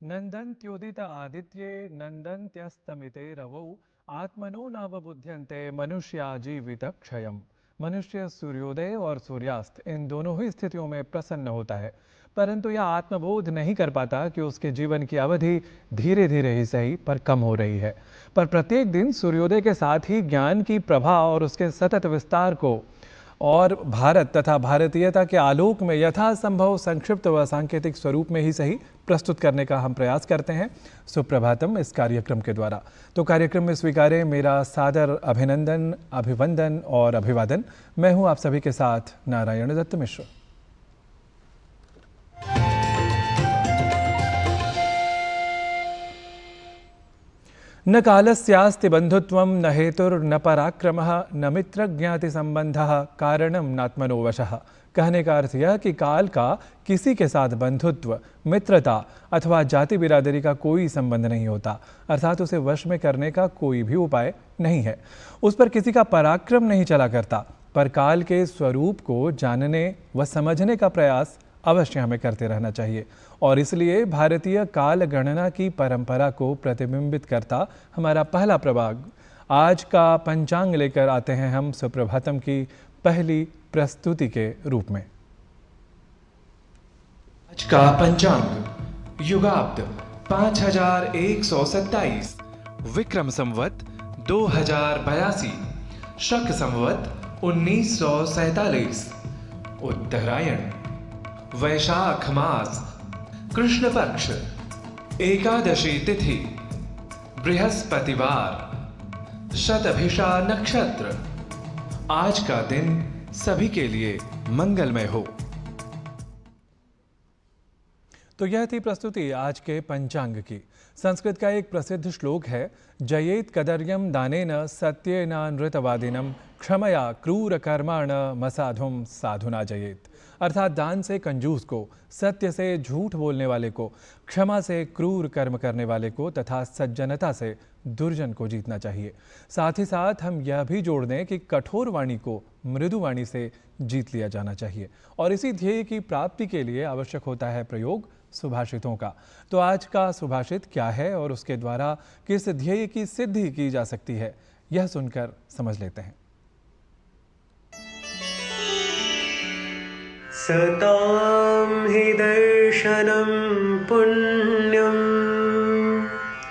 नंदन्त्योदित आदित्ये नंदन्त्यस्तमिते रवौ आत्मनो नवबुध्यन्ते मनुष्या जीवित क्षयम। मनुष्य सूर्योदय और सूर्यास्त इन दोनों ही स्थितियों में प्रसन्न होता है, परंतु यह आत्मबोध नहीं कर पाता कि उसके जीवन की अवधि धीरे धीरे ही सही पर कम हो रही है। पर प्रत्येक दिन सूर्योदय के साथ ही ज्ञान की प्रभा और उसके सतत विस्तार को और भारत तथा भारतीयता के आलोक में यथासंभव संक्षिप्त व सांकेतिक स्वरूप में ही सही प्रस्तुत करने का हम प्रयास करते हैं सुप्रभातम इस कार्यक्रम के द्वारा। तो कार्यक्रम में स्वीकारें मेरा सादर अभिनंदन, अभिवंदन और अभिवादन। मैं हूं आप सभी के साथ नारायण दत्त मिश्र। न कालस्यास्ति बंधुत्वं न हेतुर्न पराक्रमः न मित्रज्ञाति संबंधः कारणं नात्मनो वशः। कहने का अर्थ यह कि काल का किसी के साथ बंधुत्व, मित्रता अथवा जाति बिरादरी का कोई संबंध नहीं होता, अर्थात उसे वश में करने का कोई भी उपाय नहीं है। उस पर किसी का पराक्रम नहीं चला करता, पर काल के स्वरूप को जानने व समझने का प्रयास अवश्य हमें करते रहना चाहिए। और इसलिए भारतीय काल गणना की परंपरा को प्रतिबिंबित करता हमारा पहला प्रभाग आज का पंचांग लेकर आते हैं हम सुप्रभातम की पहली प्रस्तुति के रूप में। आज का पंचांग युगाब्द 5127, विक्रम संवत 2082, शक संवत 1947, उत्तरायण, वैशाख मास, कृष्ण पक्ष, एकादशी तिथि, बृहस्पतिवार, शतभिषा नक्षत्र। आज का दिन सभी के लिए मंगलमय हो। तो यह थी प्रस्तुति आज के पंचांग की। संस्कृत का एक प्रसिद्ध श्लोक है, जयेत कदर्यम दानेन सत्येन नृतवादिनम क्षमया क्रूर कर्माण मसाधुम साधुना जयेत। अर्थात दान से कंजूस को, सत्य से झूठ बोलने वाले को, क्षमा से क्रूर कर्म करने वाले को तथा सज्जनता से दुर्जन को जीतना चाहिए। साथ ही साथ हम यह भी जोड़ दें कि कठोर वाणी को मृदु वाणी से जीत लिया जाना चाहिए और इसी ध्येय की प्राप्ति के लिए आवश्यक होता है प्रयोग सुभाषितों का। तो आज का सुभाषित क्या है और उसके द्वारा किस ध्येय की सिद्धि की जा सकती है, यह सुनकर समझ लेते हैं। सतां हि दर्शनं पुण्यं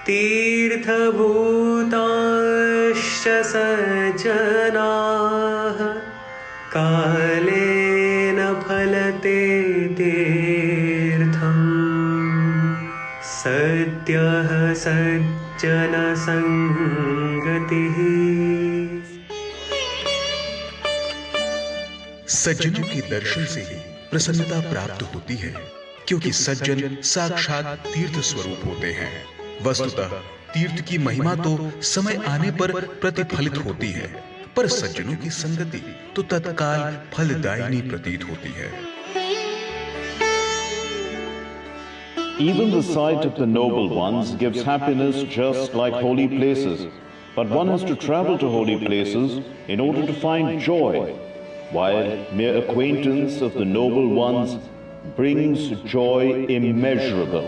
तीर्थभूताश्च सज्जनाः कालेन फलते तीर्थम् सद्यः सज्जनसंगतिः। सज्जनों के दर्शन से ही प्रसन्नता प्राप्त होती है, क्योंकि सज्जन साक्षात तीर्थ स्वरूप होते हैं। वस्तुतः तीर्थ की महिमा तो समय आने पर प्रतिफलित होती है, पर सज्जनों की संगति तो तत्काल फलदायिनी प्रतीत होती है। Even the sight of the noble ones gives happiness just like holy places, but one has to travel to holy places in order to find joy, while mere acquaintance of the noble ones brings joy immeasurable.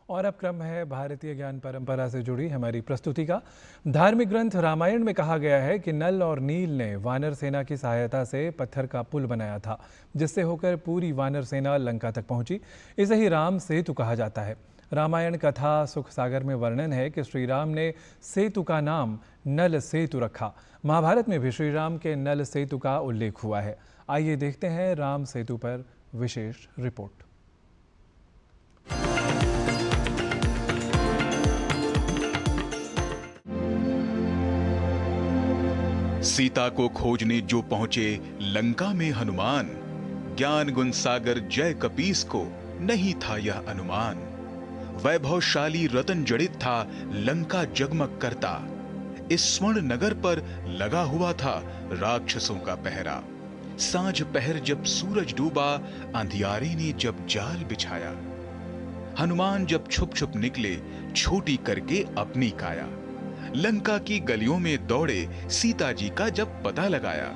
और अब क्रम है भारतीय ज्ञान परंपरा से जुड़ी हमारी प्रस्तुति का। धार्मिक ग्रंथ रामायण में कहा गया है कि नल और नील ने वानर सेना की सहायता से पत्थर का पुल बनाया था, जिससे होकर पूरी वानर सेना लंका तक पहुंची। इसे ही राम सेतु कहा जाता है। रामायण कथा सुख सागर में वर्णन है कि श्री राम ने सेतु का नाम नल सेतु रखा। महाभारत में भी श्री राम के नल सेतु का उल्लेख हुआ है। आइए देखते हैं राम सेतु पर विशेष रिपोर्ट। सीता को खोजने जो पहुंचे लंका में हनुमान, ज्ञान गुण सागर जय कपीस को नहीं था यह अनुमान। वैभवशाली रतन जड़ित था लंका जगमग करता, इस स्वर्ण नगर पर लगा हुआ था राक्षसों का पहरा। सांझ पहर जब सूरज डूबा, अंधियारे ने जब जाल बिछाया, हनुमान जब छुप छुप निकले छोटी करके अपनी काया। लंका की गलियों में दौड़े सीता जी का जब पता लगाया।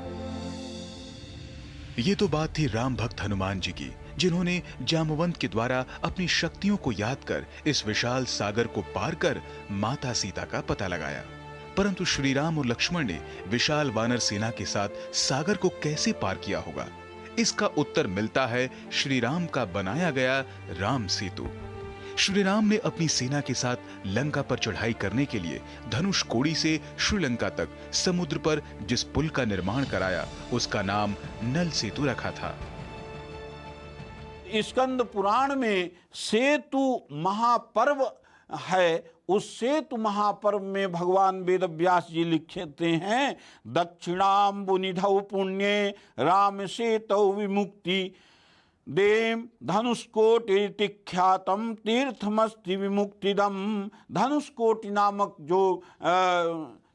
ये तो बात थी राम भक्त हनुमान जी की, जिन्होंने जामवंत के द्वारा अपनी शक्तियों को याद कर इस विशाल सागर को पार कर माता सीता का पता लगाया। परंतु श्री राम और लक्ष्मण ने विशाल वानर सेना के साथ सागर को कैसे पार किया होगा? इसका उत्तर मिलता है श्री राम का बनाया गया राम सेतु। श्री राम ने अपनी सेना के साथ लंका पर चढ़ाई करने के लिए धनुष कोड़ी से श्रीलंका तक समुद्र पर जिस पुल का निर्माण कराया, उसका नाम नल सेतु रखा था। स्कंद पुराण में सेतु महापर्व है। उस सेतु महापर्व में भगवान वेदव्यास जी लिखते हैं, दक्षिणाम्बुनिधौ पुण्ये राम सेतौ विमुक्ति देम धनुष्कोटि ख्यातम तीर्थमस्ति विमुक्तिदम। धनुष्कोटि नामक जो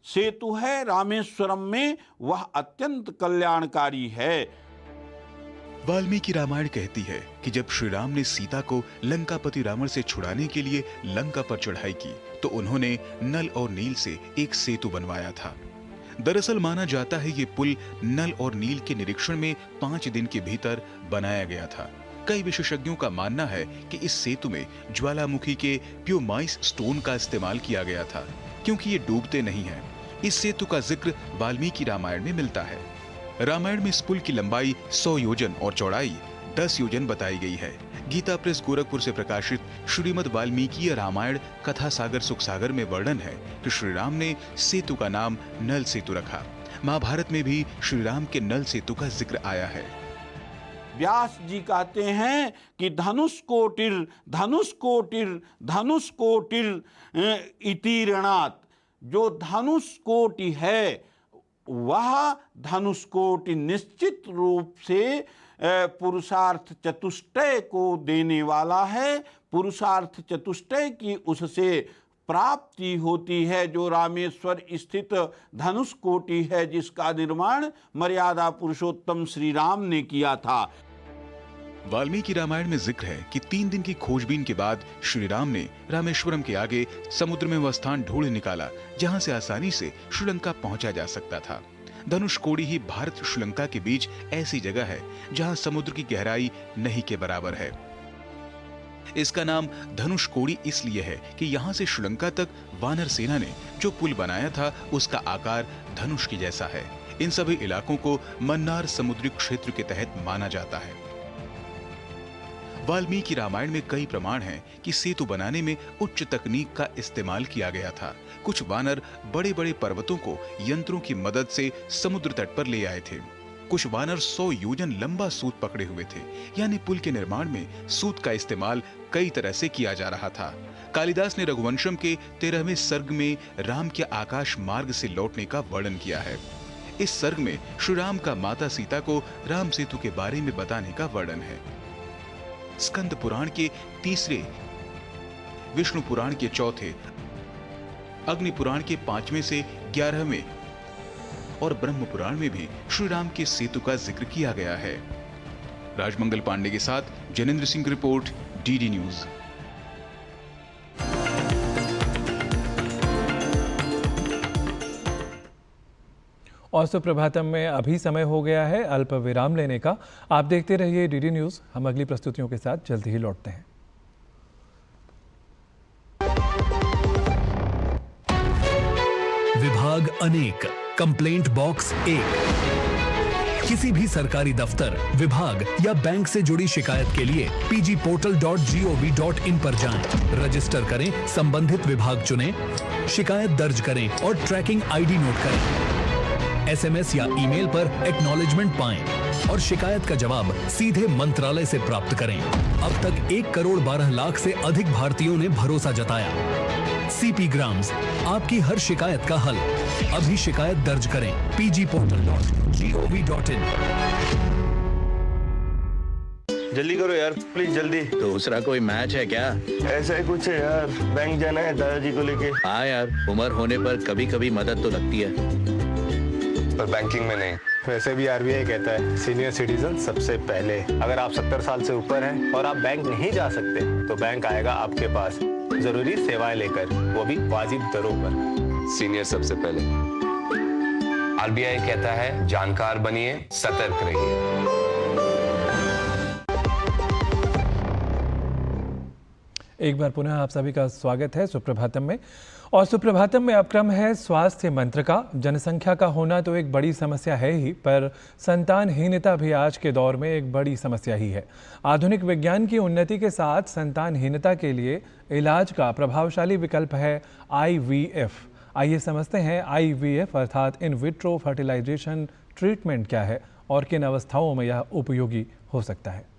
सेतु है रामेश्वरम में, वह अत्यंत कल्याणकारी है। वाल्मीकि रामायण कहती है कि जब श्री राम ने सीता को लंकापति रावण से छुड़ाने के लिए लंका पर चढ़ाई की, तो उन्होंने नल और नील से एक सेतु बनवाया था। दरअसल माना जाता है ये पुल नल और नील के निरीक्षण में 5 दिन के भीतर बनाया गया था। कई विशेषज्ञों का मानना है कि इस सेतु में ज्वालामुखी के प्यूमाइस स्टोन का इस्तेमाल किया गया था, क्योंकि ये डूबते नहीं हैं। इस सेतु का जिक्र वाल्मीकि रामायण में मिलता है। रामायण में इस पुल की लंबाई 100 योजन और चौड़ाई 10 योजन बताई गई है। गीता प्रेस गोरखपुर से प्रकाशित श्रीमद् वाल्मीकि रामायण कथा सागर सुख सागर में वर्णन है कि श्री राम ने सेतु का नाम नल सेतु रखा। महाभारत में भी श्री राम के नल सेतु का जिक्र आया है। व्यास जी कहते हैं कि धनुष्कोटिर धनुष्कोटिर धनुष्कोटिर इतिरणात्, जो धनुष्कोटि है वह धनुष्कोटि निश्चित रूप से पुरुषार्थ चतुष्टय को देने वाला है। पुरुषार्थ चतुष्टय की उससे प्राप्ति होती है, जो रामेश्वर स्थित धनुष्कोटि है, जिसका निर्माण मर्यादा पुरुषोत्तम श्री राम ने किया था। वाल्मीकि रामायण में जिक्र है कि 3 दिन की खोजबीन के बाद श्री राम ने रामेश्वरम के आगे समुद्र में वह स्थान ढूंढ निकाला जहां से आसानी से श्रीलंका पहुंचा जा सकता था। धनुषकोडी ही भारत श्रीलंका के बीच ऐसी जगह है जहां समुद्र की गहराई नहीं के बराबर है। इसका नाम धनुषकोडी इसलिए है कि यहाँ से श्रीलंका तक वानर सेना ने जो पुल बनाया था उसका आकार धनुष के जैसा है। इन सभी इलाकों को मन्नार समुद्री क्षेत्र के तहत माना जाता है। वाल्मीकि रामायण में कई प्रमाण हैं कि सेतु बनाने में उच्च तकनीक का इस्तेमाल किया गया था। कुछ वानर बड़े बड़े पर्वतों को यंत्रों की मदद से समुद्र तट पर ले आए थे। कुछ वानर 100 योजन लंबा सूत पकड़े हुए थे, यानी पुल के निर्माण में सूत का इस्तेमाल कई तरह से किया जा रहा था। कालिदास ने रघुवंशम के 13वें सर्ग में राम के आकाश मार्ग से लौटने का वर्णन किया है। इस सर्ग में श्री राम का माता सीता को राम सेतु के बारे में बताने का वर्णन है। स्कंद पुराण के 3, विष्णु पुराण के 4, अग्नि पुराण के 5वें से 11वें और ब्रह्म पुराण में भी श्री राम के सेतु का जिक्र किया गया है। राजमंगल पांडे के साथ जनेंद्र सिंह की रिपोर्ट, डीडी न्यूज। और सुप्रभातम में अभी समय हो गया है अल्प विराम लेने का। आप देखते रहिए डीडी न्यूज। हम अगली प्रस्तुतियों के साथ जल्द ही लौटते हैं। विभाग अनेक, कंप्लेंट बॉक्स 1। किसी भी सरकारी दफ्तर, विभाग या बैंक से जुड़ी शिकायत के लिए pgportal.gov.in पर जाएं, रजिस्टर करें, संबंधित विभाग चुनें, शिकायत दर्ज करें और ट्रैकिंग आईडी नोट करें। एसएमएस या ईमेल पर एक्नॉलेजमेंट पाएं और शिकायत का जवाब सीधे मंत्रालय से प्राप्त करें। अब तक 1 करोड़ 12 लाख से अधिक भारतीयों ने भरोसा जताया। सीपी ग्राम्स, आपकी हर शिकायत का हल। अभी शिकायत दर्ज करें pgportal.gov.in। जल्दी करो यार, प्लीज जल्दी। दूसरा कोई मैच है क्या? ऐसा ही कुछ है यार, बैंक जाना है दादाजी को लेके। हाँ यार, उम्र होने पर कभी कभी मदद तो लगती है, पर बैंकिंग में नहीं। वैसे भी आरबीआई कहता है सीनियर सिटीजन सबसे पहले। अगर आप 70 साल से ऊपर हैं और आप बैंक नहीं जा सकते तो बैंक आएगा आपके पास जरूरी सेवाएं लेकर, वो भी वाजिब दरों पर। सीनियर सबसे पहले। आरबीआई कहता है जानकार बनिए, सतर्क रहिए। एक बार पुनः आप सभी का स्वागत है सुप्रभातम में। और सुप्रभातम में अब क्रम है स्वास्थ्य मंत्र का। जनसंख्या का होना तो एक बड़ी समस्या है ही, पर संतानहीनता भी आज के दौर में एक बड़ी समस्या ही है। आधुनिक विज्ञान की उन्नति के साथ संतानहीनता के लिए इलाज का प्रभावशाली विकल्प है IVF। आइए समझते हैं IVF अर्थात इन विट्रो फर्टिलाइजेशन ट्रीटमेंट क्या है और किन अवस्थाओं में यह उपयोगी हो सकता है।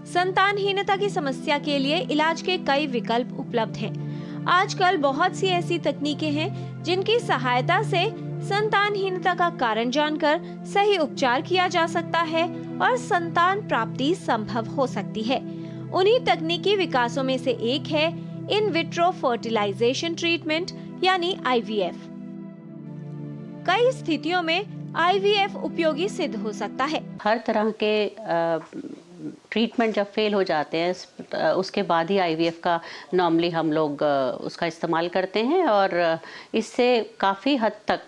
संतानहीनता की समस्या के लिए इलाज के कई विकल्प उपलब्ध हैं। आजकल बहुत सी ऐसी तकनीकें हैं जिनकी सहायता से संतानहीनता का कारण जानकर सही उपचार किया जा सकता है और संतान प्राप्ति संभव हो सकती है। उन्हीं तकनीकी विकासों में से एक है इन विट्रो फर्टिलाइजेशन ट्रीटमेंट यानी IVF। कई स्थितियों में IVF उपयोगी सिद्ध हो सकता है। हर तरह के ट्रीटमेंट जब फेल हो जाते हैं उसके बाद ही IVF का नॉर्मली हम लोग उसका इस्तेमाल करते हैं और इससे काफ़ी हद तक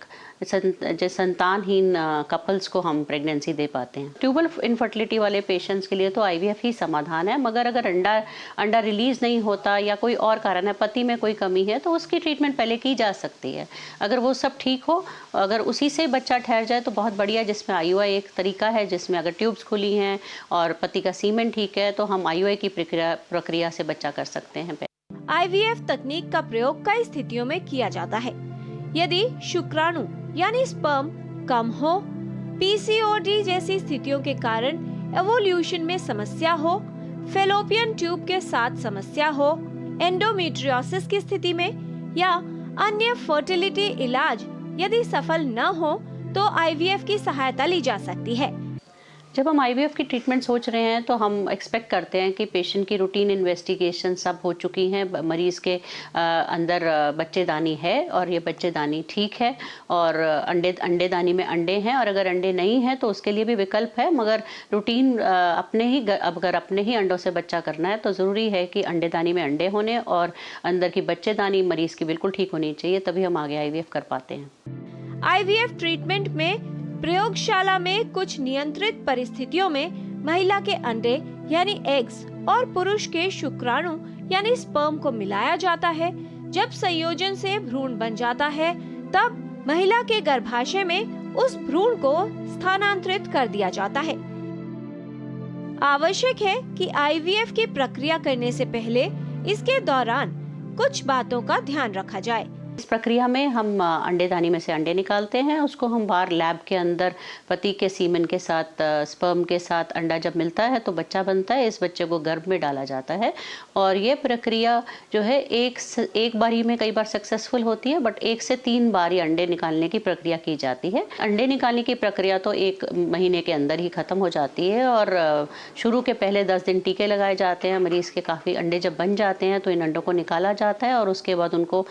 जो संतानहीन कपल्स को हम प्रेगनेंसी दे पाते हैं। ट्यूबल इनफर्टिलिटी वाले पेशेंट्स के लिए तो IVF ही समाधान है, मगर अगर अंडा रिलीज नहीं होता या कोई और कारण है, पति में कोई कमी है, तो उसकी ट्रीटमेंट पहले की जा सकती है। अगर वो सब ठीक हो, अगर उसी से बच्चा ठहर जाए तो बहुत बढ़िया, जिसमें IUI एक तरीका है जिसमें अगर ट्यूब्स खुली हैं और पति का सीमेन ठीक है तो हम IUI की प्रक्रिया से बच्चा कर सकते हैं। IVF तकनीक का प्रयोग कई स्थितियों में किया जाता है। यदि शुक्राणु यानी स्पर्म कम हो, PCOD जैसी स्थितियों के कारण एवोल्यूशन में समस्या हो, फेलोपियन ट्यूब के साथ समस्या हो, एंडोमेट्रियोसिस की स्थिति में या अन्य फर्टिलिटी इलाज यदि सफल न हो तो IVF की सहायता ली जा सकती है। जब हम IVF की ट्रीटमेंट सोच रहे हैं तो हम एक्सपेक्ट करते हैं कि पेशेंट की रूटीन इन्वेस्टिगेशन सब हो चुकी हैं, मरीज़ के अंदर बच्चेदानी है और ये बच्चेदानी ठीक है और अंडेदानी में अंडे हैं, और अगर अंडे नहीं हैं तो उसके लिए भी विकल्प है, मगर रूटीन अगर अपने ही अंडों से बच्चा करना है तो ज़रूरी है कि अंडेदानी में अंडे होने और अंदर की बच्चेदानी मरीज़ की बिल्कुल ठीक होनी चाहिए, तभी हम आगे IVF कर पाते हैं। IVF ट्रीटमेंट में प्रयोगशाला में कुछ नियंत्रित परिस्थितियों में महिला के अंडे यानी एग्स और पुरुष के शुक्राणु यानी स्पर्म को मिलाया जाता है। जब संयोजन से भ्रूण बन जाता है तब महिला के गर्भाशय में उस भ्रूण को स्थानांतरित कर दिया जाता है। आवश्यक है कि IVF की प्रक्रिया करने से पहले इसके दौरान कुछ बातों का ध्यान रखा जाए। इस प्रक्रिया में हम अंडेदानी में से अंडे निकालते हैं, उसको हम बाहर लैब के अंदर पति के सीमेन के साथ स्पर्म के साथ अंडा जब मिलता है तो बच्चा बनता है। इस बच्चे को गर्भ में डाला जाता है और ये प्रक्रिया जो है एक बारी में कई बार सक्सेसफुल होती है, बट 1 से 3 बारी अंडे निकालने की प्रक्रिया की जाती है। अंडे निकालने की प्रक्रिया तो 1 महीने के अंदर ही खत्म हो जाती है और शुरू के पहले 10 दिन टीके लगाए जाते हैं। मरीज़ के काफ़ी अंडे जब बन जाते हैं तो इन अंडों को निकाला जाता है और उसके बाद उनको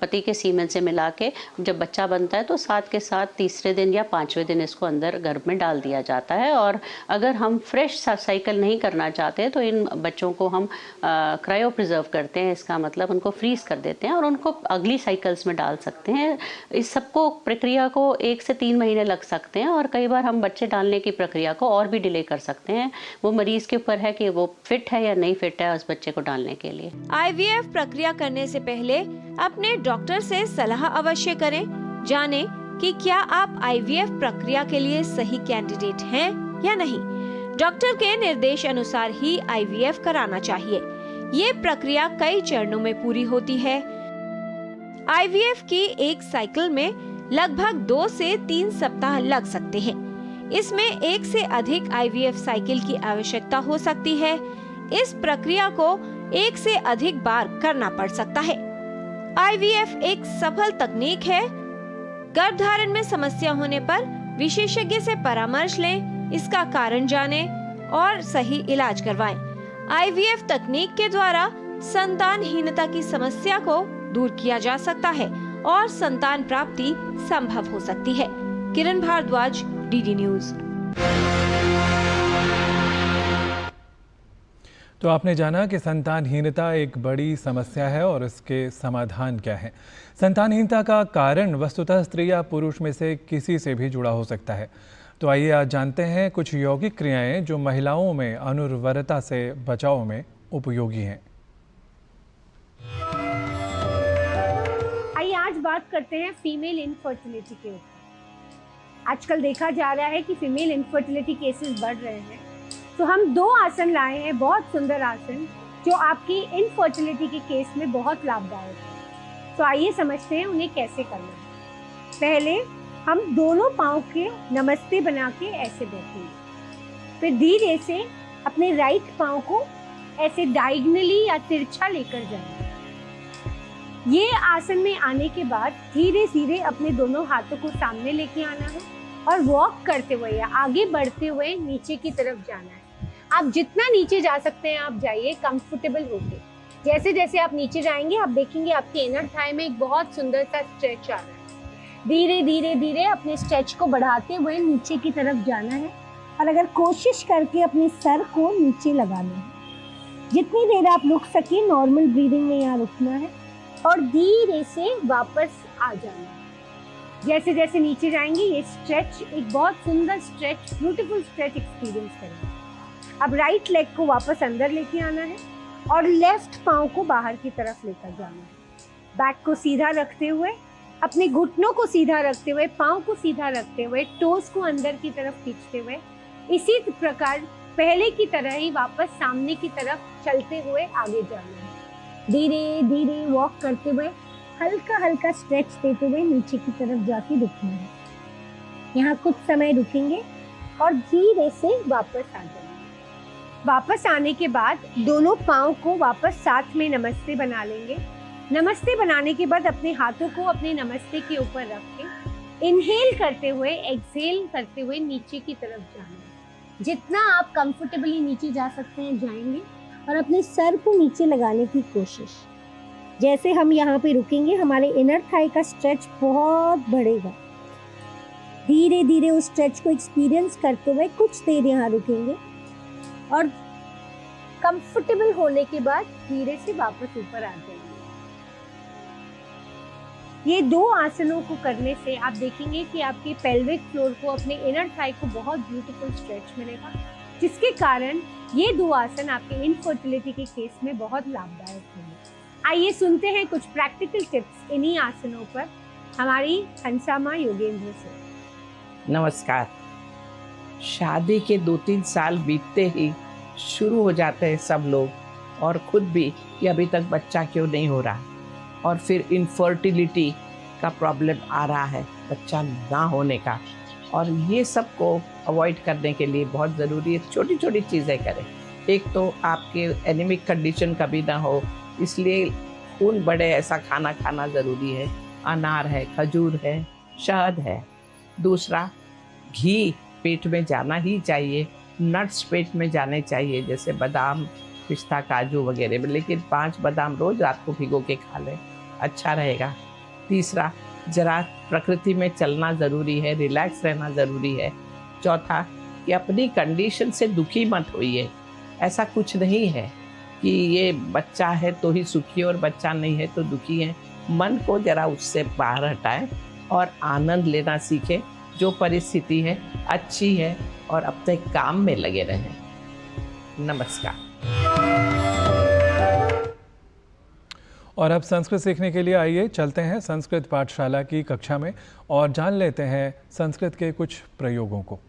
पति के सीमेन से मिला के जब बच्चा बनता है तो साथ के साथ तीसरे दिन या 5वें दिन इसको अंदर गर्भ में डाल दिया जाता है। और अगर हम फ्रेश साइकिल नहीं करना चाहते तो इन बच्चों को हम क्रायो प्रिजर्व करते हैं, इसका मतलब उनको फ्रीज कर देते हैं और उनको अगली साइकिल्स में डाल सकते हैं। इस सबको प्रक्रिया को 1 से 3 महीने लग सकते हैं और कई बार हम बच्चे डालने की प्रक्रिया को और भी डिले कर सकते हैं। वो मरीज के ऊपर है कि वो फिट है या नहीं फिट है उस बच्चे को डालने के लिए। IVF प्रक्रिया करने से पहले अपने डॉक्टर से सलाह अवश्य करें। जानें कि क्या आप IVF प्रक्रिया के लिए सही कैंडिडेट हैं या नहीं। डॉक्टर के निर्देश अनुसार ही IVF कराना चाहिए। ये प्रक्रिया कई चरणों में पूरी होती है। IVF की एक साइकिल में लगभग 2 से 3 सप्ताह लग सकते हैं। इसमें 1 से अधिक IVF साइकिल की आवश्यकता हो सकती है। इस प्रक्रिया को 1 से अधिक बार करना पड़ सकता है। IVF एक सफल तकनीक है। गर्भधारण में समस्या होने पर विशेषज्ञ से परामर्श लें, इसका कारण जानें और सही इलाज करवाएं। IVF तकनीक के द्वारा संतानहीनता की समस्या को दूर किया जा सकता है और संतान प्राप्ति संभव हो सकती है। किरण भारद्वाज, DD न्यूज। तो आपने जाना कि संतानहीनता एक बड़ी समस्या है और इसके समाधान क्या है। संतानहीनता का कारण वस्तुतः स्त्री या पुरुष में से किसी से भी जुड़ा हो सकता है। तो आइए आज जानते हैं कुछ यौगिक क्रियाएं जो महिलाओं में अनुर्वरता से बचाव में उपयोगी हैं। आइए आज बात करते हैं फीमेल इनफर्टिलिटी के ऊपर। आजकल देखा जा रहा है कि फीमेल इनफर्टिलिटी केसेस बढ़ रहे हैं, तो हम 2 आसन लाए हैं, बहुत सुंदर आसन जो आपकी इनफर्टिलिटी के केस में बहुत लाभदायक है। तो आइए समझते हैं उन्हें कैसे करना है। पहले हम दोनों पाँव के नमस्ते बना के ऐसे बैठेंगे, फिर धीरे से अपने राइट पाँव को ऐसे डायगोनली या तिरछा लेकर जाएंगे। ये आसन में आने के बाद धीरे धीरे अपने दोनों हाथों को सामने लेके आना है और वॉक करते हुए या आगे बढ़ते हुए नीचे की तरफ जाना है। आप जितना नीचे जा सकते हैं आप जाइए, कंफर्टेबल होके। जैसे जैसे आप नीचे जाएंगे आप देखेंगे आपके इनर थाई में एक बहुत सुंदर सा स्ट्रेच आ रहा है। धीरे धीरे धीरे अपने स्ट्रेच को बढ़ाते हुए नीचे की तरफ जाना है और अगर कोशिश करके अपने सर को नीचे लगाना है। जितनी देर आप रुक सके नॉर्मल ब्रीदिंग में यहाँ रुकना है और धीरे से वापस आ जाना है। जैसे जैसे नीचे जाएंगे ये स्ट्रेच एक बहुत सुंदर स्ट्रेच, ब्यूटीफुल स्ट्रेच एक्सपीरियंस करेंगे। अब राइट लेग को वापस अंदर लेके आना है और लेफ्ट पाँव को बाहर की तरफ लेकर जाना है। बैक को सीधा रखते हुए, अपने घुटनों को सीधा रखते हुए, पाँव को सीधा रखते हुए, टोस को अंदर की तरफ खींचते हुए इसी प्रकार पहले की तरह ही वापस सामने की तरफ चलते हुए आगे जाना है। धीरे धीरे वॉक करते हुए हल्का हल्का स्ट्रेच देते हुए नीचे की तरफ जाके रुकना है। यहाँ कुछ समय रुकेंगे और धीरे से वापस आ जाएंगे। वापस आने के बाद दोनों पाँव को वापस साथ में नमस्ते बना लेंगे। नमस्ते बनाने के बाद अपने हाथों को अपने नमस्ते के ऊपर रख के इनहेल करते हुए एक्सहेल करते हुए नीचे की तरफ जाना है। जितना आप कंफर्टेबली नीचे जा सकते हैं जाएंगे और अपने सर को नीचे लगाने की कोशिश। जैसे हम यहाँ पे रुकेंगे हमारे इनर थाई का स्ट्रेच बहुत बढ़ेगा। धीरे धीरे उस स्ट्रेच को एक्सपीरियंस करते हुए कुछ देर यहाँ रुकेंगे और कंफर्टेबल होने के बाद धीरे से वापस ऊपर आ जाएंगे। ये 2 आसनों को करने से आप देखेंगे कि आपके पेल्विक फ्लोर को, अपने इनर थाई को बहुत ब्यूटीफुल स्ट्रेच मिलेगा, जिसके कारण ये 2 आसन आपके इनफर्टिलिटी के केस में बहुत लाभदायक होंगे। आइए सुनते हैं कुछ प्रैक्टिकल टिप्स इन्हीं आसनों पर हमारी हंसामा योगेंद्र से। नमस्कार। शादी के 2-3 साल बीतते ही शुरू हो जाते हैं सब लोग और खुद भी कि अभी तक बच्चा क्यों नहीं हो रहा, और फिर इनफर्टिलिटी का प्रॉब्लम आ रहा है, बच्चा ना होने का। और ये सब को अवॉइड करने के लिए बहुत ज़रूरी है छोटी छोटी चीज़ें करें। एक तो आपके एनीमिक कंडीशन कभी ना हो, इसलिए खून बढ़े ऐसा खाना खाना ज़रूरी है। अनार है, खजूर है, शहद है। दूसरा, घी पेट में जाना ही चाहिए। नट्स पेट में जाने चाहिए, जैसे बादाम, पिस्ता, काजू वगैरह, लेकिन 5 बादाम रोज़ रात को भिगो के खा लें, अच्छा रहेगा। तीसरा, जरा प्रकृति में चलना ज़रूरी है, रिलैक्स रहना ज़रूरी है। चौथा, कि अपनी कंडीशन से दुखी मत होइए। ऐसा कुछ नहीं है कि ये बच्चा है तो ही सुखी और बच्चा नहीं है तो दुखी है। मन को जरा उससे बाहर हटाएं और आनंद लेना सीखें। जो परिस्थिति है अच्छी है और अपने काम में लगे रहें। नमस्कार। और अब संस्कृत सीखने के लिए आइए चलते हैं संस्कृत पाठशाला की कक्षा में और जान लेते हैं संस्कृत के कुछ प्रयोगों को।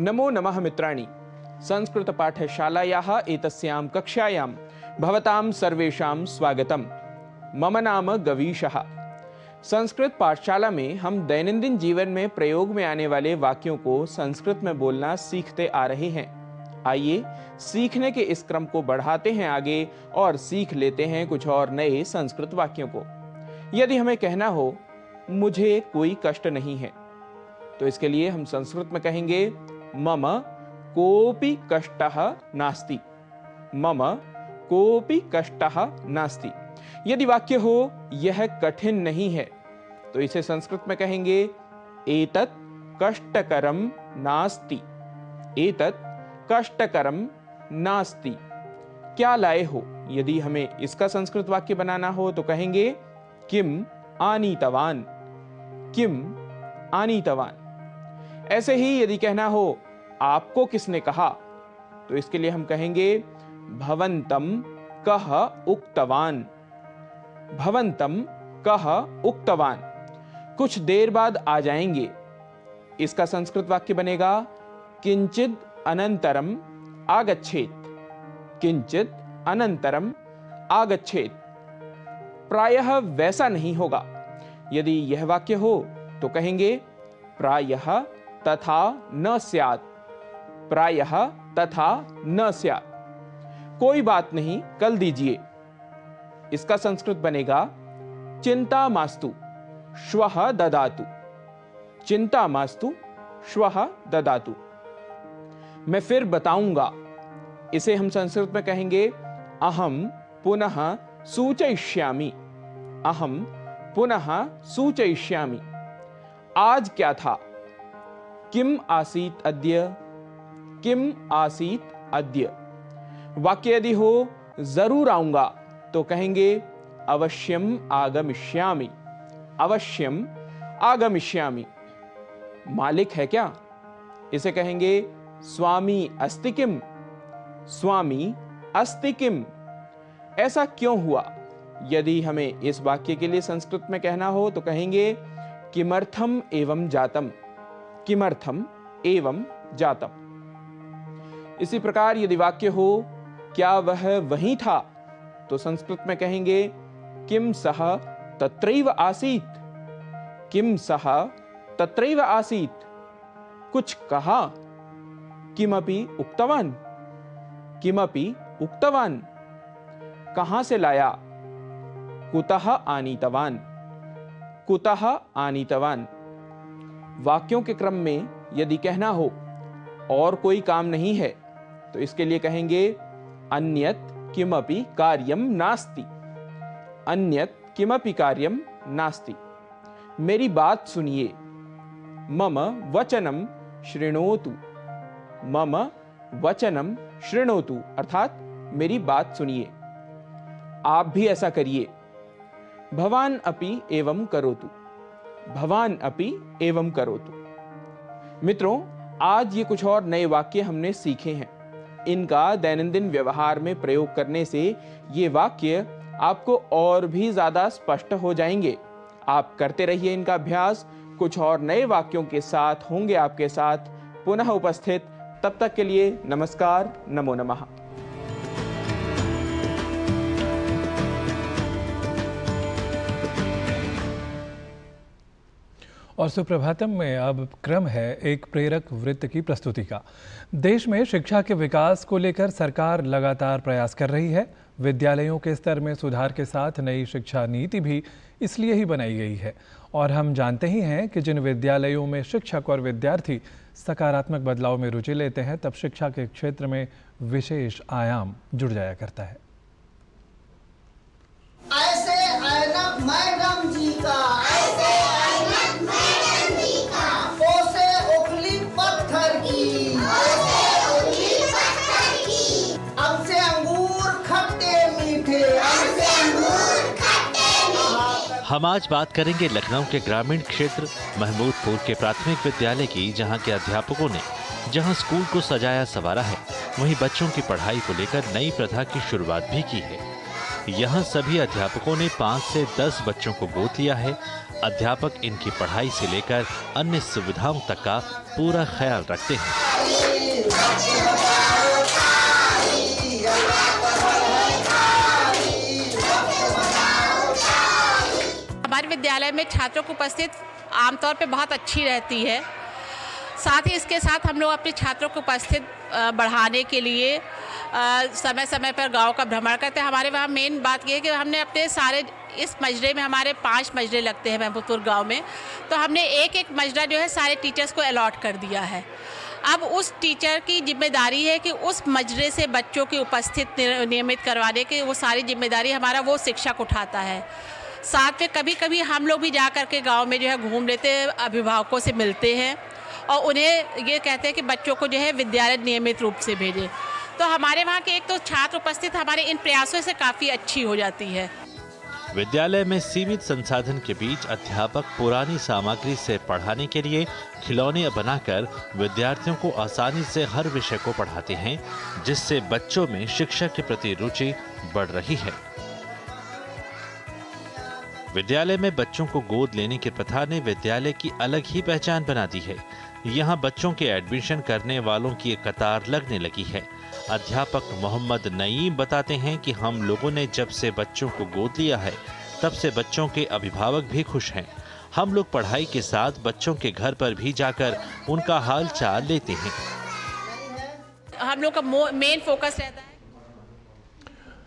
नमो नमः मित्राणि। संस्कृत पाठशालायाः एतस्यां कक्षायां भवतां सर्वेषां स्वागतम्। मम नाम गवीशः। संस्कृत पाठशाला में हम दैनंदिन जीवन में प्रयोग में आने वाले वाक्यों को संस्कृत में बोलना सीखते आ रहे हैं। आइए सीखने के इस क्रम को बढ़ाते हैं आगे और सीख लेते हैं कुछ और नए संस्कृत वाक्यों को। यदि हमें कहना हो मुझे कोई कष्ट नहीं है, तो इसके लिए हम संस्कृत में कहेंगे मम कोपि कष्टः नास्ति। मम कोपि कष्टः नास्ति। यदि वाक्य हो यह कठिन नहीं है, तो इसे संस्कृत में कहेंगे एतत् कष्टकरम नास्ति। एतत् कष्टकरम नास्ति, क्या लाए हो? यदि हमें इसका संस्कृत वाक्य बनाना हो तो कहेंगे किम आनीतवान, किम आनीतवान। ऐसे ही यदि कहना हो आपको किसने कहा, तो इसके लिए हम कहेंगे भवंतम कह उक्तवान, भवंतम कह उक्तवान। कुछ देर बाद आ जाएंगे, इसका संस्कृत वाक्य बनेगा किंचिद अनंतरम आगच्छेत, किंचित अनंतरम आगच्छेत। प्रायः वैसा नहीं होगा। यदि यह वाक्य हो तो कहेंगे प्रायः तथा न स्यात्, प्रायः तथा न स्यात्। कोई बात नहीं, कल दीजिए। इसका संस्कृत बनेगा चिंता मास्तु श्वः ददातु, चिंता मास्तु श्वः ददातु। मैं फिर बताऊंगा, इसे हम संस्कृत में कहेंगे अहम पुनः सूचयिष्यामि, अहम पुनः सूचयिष्यामि। आज क्या था? किम आसीत अद्य, किम आसीत अद्य। वाक्य यदि हो जरूर आऊंगा तो कहेंगे अवश्यम आगमिष्यामि, अवश्यम आगमिष्यामि। मालिक है क्या? इसे कहेंगे स्वामी अस्ति किम, स्वामी अस्ति किम। ऐसा क्यों हुआ? यदि हमें इस वाक्य के लिए संस्कृत में कहना हो तो कहेंगे किमर्थम एवं जातम, किमर्थम एवं जातम। इसी प्रकार यदि वाक्य हो क्या वह वहीं था, तो संस्कृत में कहेंगे किम सह तत्रैव आसीत, किम सह तत्रैव आसीत। कुछ कहा, किमपि उक्तवान, किमपि उक्तवान। कहां से लाया? कुतः आनीतवान, कुतः आनीतवान। वाक्यों के क्रम में यदि कहना हो और कोई काम नहीं है तो इसके लिए कहेंगे अन्यत् किमपि कार्यम नास्ति, अन्यत् किमपि कार्यम नास्ति। मेरी बात सुनिए, मम वचनम शृणोतु, मम वचनम शृणोतु, अर्थात मेरी बात सुनिए। आप भी ऐसा करिए। भवान अपि एवं करोतु, भवान अपि एवं करोतु। मित्रों, आज ये कुछ और नए वाक्य हमने सीखे हैं। इनका दैनंदिन व्यवहार में प्रयोग करने से ये वाक्य आपको और भी ज्यादा स्पष्ट हो जाएंगे। आप करते रहिए इनका अभ्यास। कुछ और नए वाक्यों के साथ होंगे आपके साथ पुनः उपस्थित। तब तक के लिए नमस्कार, नमो नमः। और सुप्रभातम में अब क्रम है एक प्रेरक वृत्त की प्रस्तुति का। देश में शिक्षा के विकास को लेकर सरकार लगातार प्रयास कर रही है। विद्यालयों के स्तर में सुधार के साथ नई शिक्षा नीति भी इसलिए ही बनाई गई है। और हम जानते ही हैं कि जिन विद्यालयों में शिक्षक और विद्यार्थी सकारात्मक बदलाव में रुचि लेते हैं, तब शिक्षा के क्षेत्र में विशेष आयाम जुड़ जाया करता है। ऐसे ऐनक मैडम जी का, ऐसे ऐनक मैडम जी का, ओसे उखली पत्थर की, ओसे उखली पत्थर की, हमसे अंगूर खट्टे मीठे, हमसे अंगूर खट्टे मीठे। हम आज बात करेंगे लखनऊ के ग्रामीण क्षेत्र महमूदपुर के प्राथमिक विद्यालय की, जहां के अध्यापकों ने जहां स्कूल को सजाया संवारा है, वहीं बच्चों की पढ़ाई को लेकर नई प्रथा की शुरुआत भी की है। यहाँ सभी अध्यापकों ने 5 से 10 बच्चों को गोद लिया है। अध्यापक इनकी पढ़ाई से लेकर अन्य सुविधाओं तक का पूरा ख्याल रखते हैं। हमारे विद्यालय में छात्रों की उपस्थिति आमतौर पे बहुत अच्छी रहती है। साथ ही इसके साथ हम लोग अपने छात्रों की उपस्थिति बढ़ाने के लिए समय समय पर गांव का भ्रमण करते हैं। हमारे वहाँ मेन बात यह है कि हमने अपने सारे इस मजरे में हमारे 5 मजरे लगते हैं महमूदपुर गांव में, तो हमने एक एक मजरा जो है सारे टीचर्स को अलॉट कर दिया है। अब उस टीचर की जिम्मेदारी है कि उस मजरे से बच्चों की उपस्थिति नियमित करवाने की वो सारी जिम्मेदारी हमारा वो शिक्षक उठाता है। साथ में कभी कभी हम लोग भी जा कर के गाँव में जो है घूम लेते हैं, अभिभावकों से मिलते हैं और उन्हें ये कहते हैं कि बच्चों को जो है विद्यालय नियमित रूप से भेजें। तो हमारे वहाँ के एक तो छात्र उपस्थित हमारे इन प्रयासों से काफ़ी अच्छी हो जाती है। विद्यालय में सीमित संसाधन के बीच अध्यापक पुरानी सामग्री से पढ़ाने के लिए खिलौने बनाकर विद्यार्थियों को आसानी से हर विषय को पढ़ाते हैं, जिससे बच्चों में शिक्षा के प्रति रुचि बढ़ रही है। विद्यालय में बच्चों को गोद लेने की प्रथा ने विद्यालय की अलग ही पहचान बना दी है। यहाँ बच्चों के एडमिशन करने वालों की एक कतार लगने लगी है। अध्यापक मोहम्मद नईम बताते हैं कि हम लोगों ने जब से बच्चों को गोद लिया है तब से बच्चों के अभिभावक भी खुश हैं। हम लोग पढ़ाई के साथ बच्चों के घर पर भी जाकर उनका हाल चाल लेते हैं। हम लोग का मेन फोकस रहता है।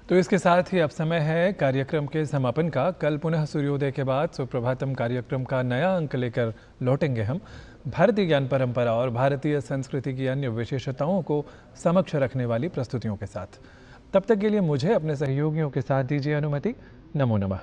तो इसके साथ ही अब समय है कार्यक्रम के समापन का। कल पुनः सूर्योदय के बाद सुप्रभातम कार्यक्रम का नया अंक लेकर लौटेंगे हम, भारतीय ज्ञान परंपरा और भारतीय संस्कृति की अन्य विशेषताओं को समक्ष रखने वाली प्रस्तुतियों के साथ। तब तक के लिए मुझे अपने सहयोगियों के साथ दीजिए अनुमति। नमो नमः।